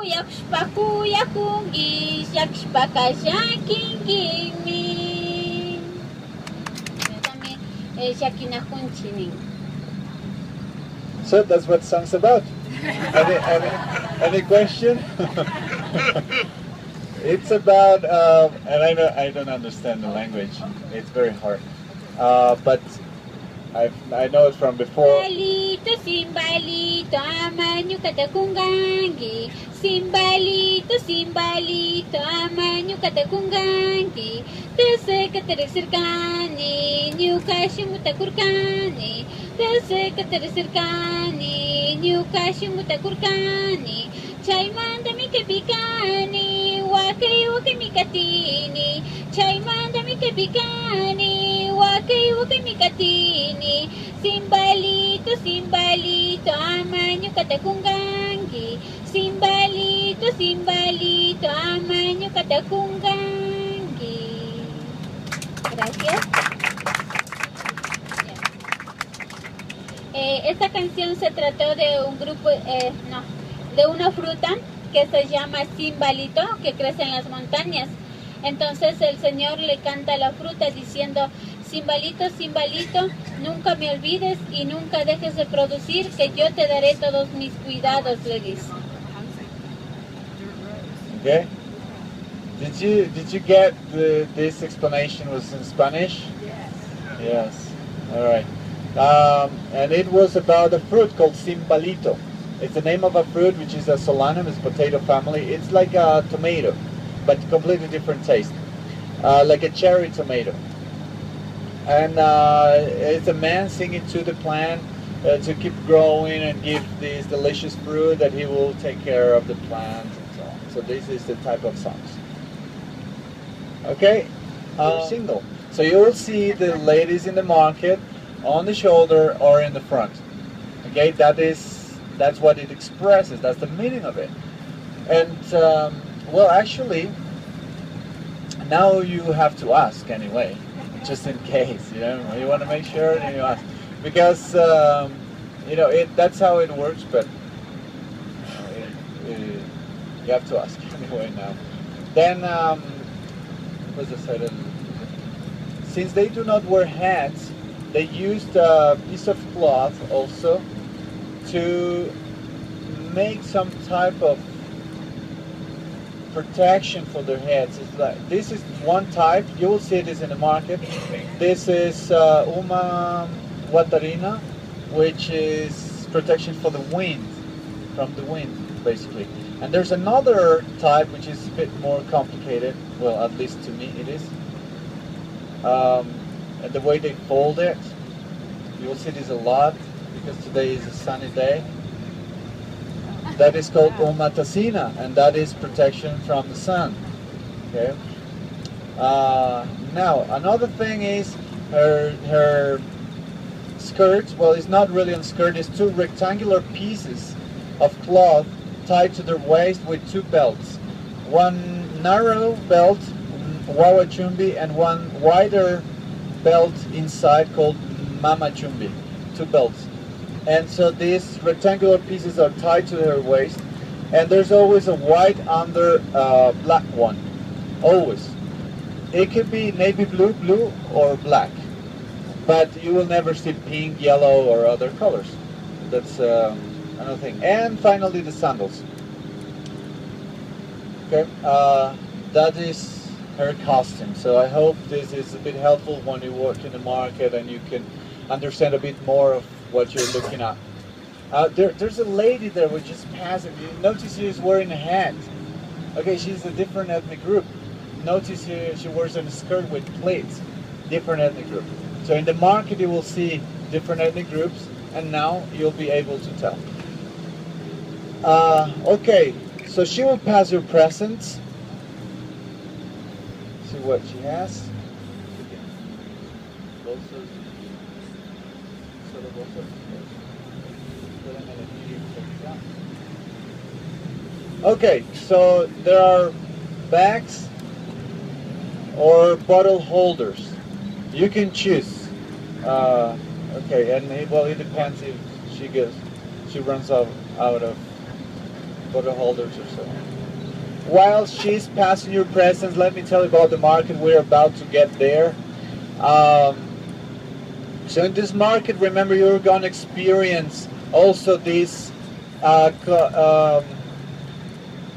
Yakshpaku yakungi, yakshpaka shakingimi. So that's what song's about. Any question? It's about, and I don't understand the language. It's very hard. But I know it from before. Simbalito, simbalito, amanyo katakungangi. Simbalito, simbalito, amanyo katakungangi. Tese katarisirkani, nyukashimutakurkani. Tese katarisirkani, nyukashimutakurkani. Chaymanta mikapikani, wakay wakay mikatini. Chaymanta mikapikani, wakay wakay mikatini. Simbalito, simbalito, amanyo katakungangi. Simbalito, simbalito, amanyo katakungangi. Gracias. Esta canción se trató de un grupo, de una fruta que se llama cimbalito, que crece en las montañas. Entonces el Señor le canta a la fruta diciendo: cimbalito, cimbalito, nunca me olvides y nunca dejes de producir, que yo te daré todos mis cuidados, le dice. Okay. Did you get this explanation was in Spanish? Yes. All right. And it was about a fruit called cimbalito. It's the name of a fruit which is a solanum, it's potato family. It's like a tomato, but completely different taste, like a cherry tomato. And it's a man singing to the plant to keep growing and give this delicious fruit, that he will take care of the plant and so on. So this is the type of songs. Okay, single. So you will see the ladies in the market on the shoulder or in the front. Okay, that's what it expresses. That's the meaning of it. And well, actually, now you have to ask anyway, just in case. You know, you want to make sure and you ask, because you know that's how it works. But you have to ask anyway now. Then, what's the side? Since they do not wear hats, they used a piece of cloth also to make some type of protection for their heads. It's like, this is one type. You will see this in the market. This is Uma Watarina, which is protection for the wind, from the wind, basically. And there's another type which is a bit more complicated. Well, at least to me it is. And the way they fold it, you will see this a lot because today is a sunny day. That is called Umatasina, and that is protection from the sun. Okay. Now another thing is her skirt. Well, it's not really a skirt. It's two rectangular pieces of cloth tied to their waist with two belts. One narrow belt, wawa chumbi, and one wider belt inside called mama chumbi. Two belts. And so these rectangular pieces are tied to her waist, and there's always a white under black one. Always. It could be navy blue, blue, or black, but you will never see pink, yellow, or other colors. That's another thing. And finally, the sandals. Okay, that is her costume. So I hope this is a bit helpful when you work in the market and you can understand a bit more of what you're looking at. There's a lady there which just passing. You notice she's wearing a hat. Okay, she's a different ethnic group. Notice she wears a skirt with pleats. Different ethnic group. So in the market you will see different ethnic groups, and now you'll be able to tell. Okay, so she will pass your presents. See what she has. Okay, so there are bags or bottle holders. You can choose. Okay, and well, it depends if she runs out of photo holders or so. While she's passing your presents, let me tell you about the market. We're about to get there. So in this market, remember, you're going to experience also this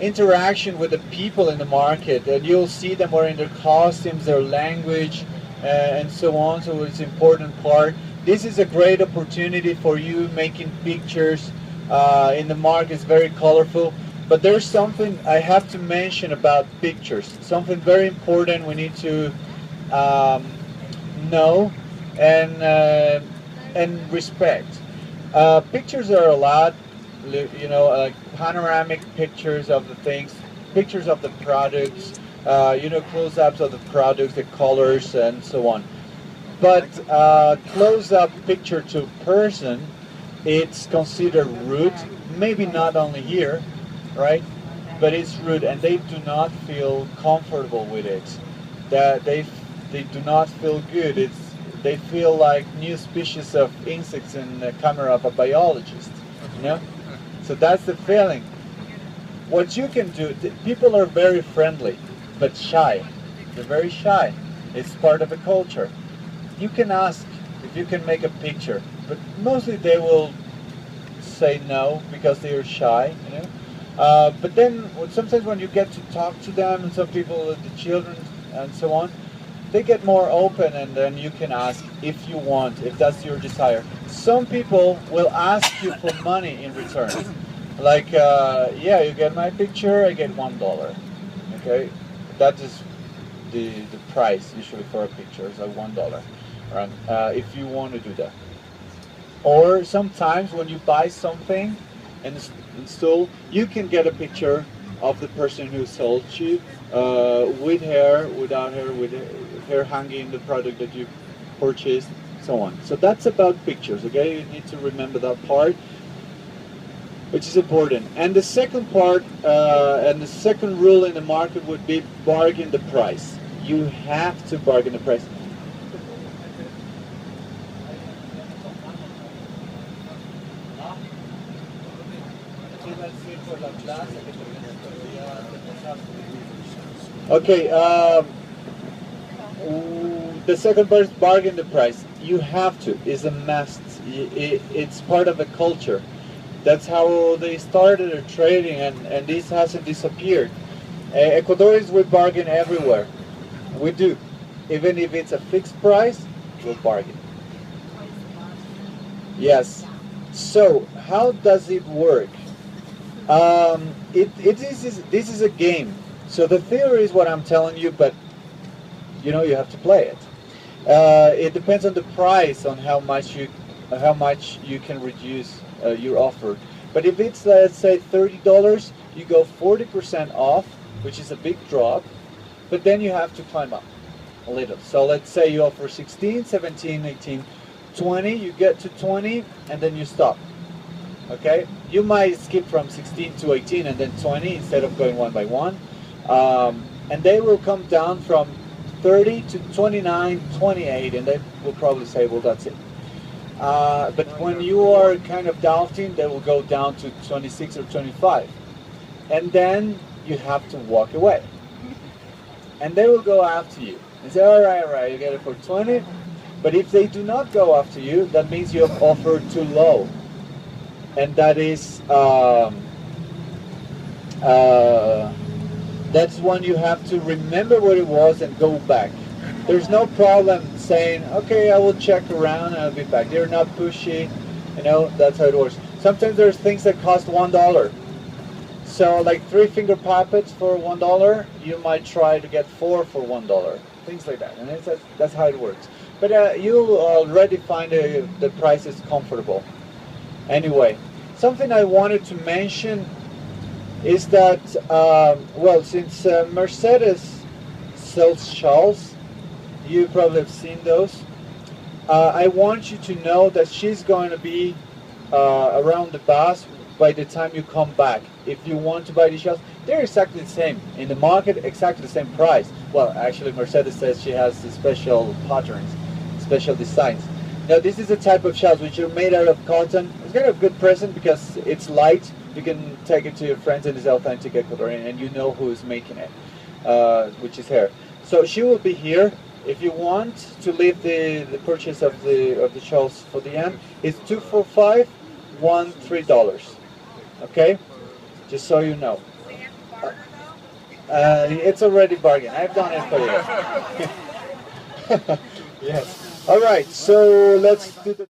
interaction with the people in the market, and you'll see them wearing their costumes, their language, and so on. So it's an important part. This is a great opportunity for you making pictures in the market. It's very colorful. But there's something I have to mention about pictures. Something very important we need to know and respect. Pictures are a lot, like panoramic pictures of the things, pictures of the products, close-ups of the products, the colors, and so on. But close-up picture to person, it's considered rude. Maybe not only here, right? But it's rude, and they do not feel comfortable with it. That they do not feel good. They feel like new species of insects in the camera of a biologist, So that's the feeling. What you can do, people are very friendly, but shy. They're very shy. It's part of a culture. You can ask if you can make a picture, but mostly they will say no because they are shy, But then sometimes when you get to talk to them, and some people, the children and so on, they get more open, and then you can ask if you want, if that's your desire. Some people will ask you for money in return. Like, yeah, you get my picture, I get $1. Okay, that is the price usually for a picture, is like $1, right? If you want to do that. Or sometimes when you buy something and install, you can get a picture of the person who sold you, with hair, without hair, with hair hanging the product that you purchased, so on. So that's about pictures, okay? You need to remember that part, which is important. And the second part, and the second rule in the market would be bargain the price. You have to bargain the price. Okay, the second part is bargain the price. You have to. It's a must. It's part of the culture. That's how they started their trading, and this hasn't disappeared. Ecuadorians, we bargain everywhere. We do. Even if it's a fixed price, we'll bargain. Yes. So, how does it work? This is a game. So the theory is what I'm telling you, but you have to play it. It depends on the price, on how much you can reduce your offer. But if it's, let's say, $30, you go 40% off, which is a big drop. But then you have to climb up a little. So let's say you offer 16, 17, 18, 20. You get to 20, and then you stop. Okay, you might skip from 16 to 18 and then 20 instead of going one by one, and they will come down from 30 to 29, 28, and they will probably say, well, that's it. But when you are kind of doubting, they will go down to 26 or 25, and then you have to walk away, and they will go after you and say, all right, you get it for 20. But if they do not go after you, that means you have offered too low. And that is, that's when you have to remember what it was and go back. There's no problem saying, okay, I will check around and I'll be back. They're not pushy, that's how it works. Sometimes there's things that cost $1. So like 3 finger puppets for $1, you might try to get 4 for $1. Things like that, and that's how it works. But you already find the price is comfortable. Anyway, something I wanted to mention is that, since Mercedes sells shawls, you probably have seen those, I want you to know that she's going to be around the bus by the time you come back. If you want to buy the shawls, they're exactly the same. In the market, exactly the same price. Well, actually, Mercedes says she has special patterns, special designs. Now, this is a type of shells which are made out of cotton. It's kind of a good present because it's light. you can take it to your friends and it's authentic Ecuadorian, and you know who is making it, which is her. So she will be here. If you want to leave the purchase of the shawls for the M, it's $245, okay? Just so you know. It's already bargain. I've done it for you. Yes. All right. So let's do the.